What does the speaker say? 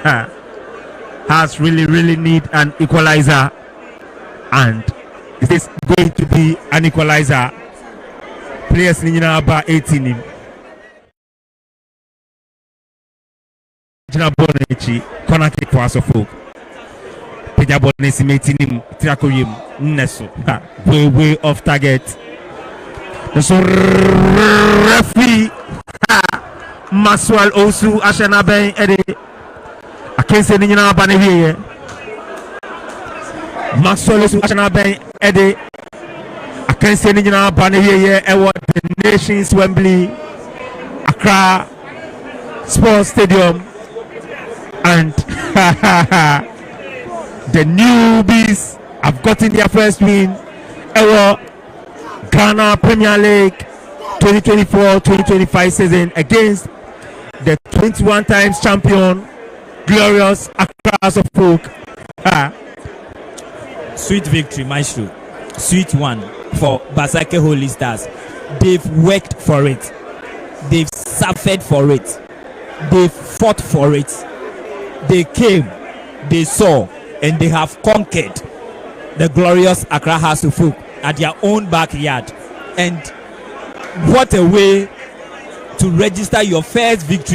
has really need an equalizer, and is this going to be an equalizer? Players ni nyina ba 18 him. Jina Bonechi, corner kick for Asofo. Peja Bonesi meeting Triakoyim Neso. Way off target. So referee Maswal Osu Ashana Ben Ede. I can't say anything about it here. Maswal Osu Ashana Ben Ede. I can't say anything about it here. The Nations Wembley, Accra Sports Stadium, and the newbies have gotten their first win. Ghana Premier League 2024-2025 season against the 21 times champion glorious Accra Folk. Sweet victory, Maestro. Sweet one for Basake Holy Stars. They've worked for it. They've suffered for it. They fought for it. They came, they saw, and they have conquered the glorious Accra House of Folk at their own backyard. And what a way to register your first victory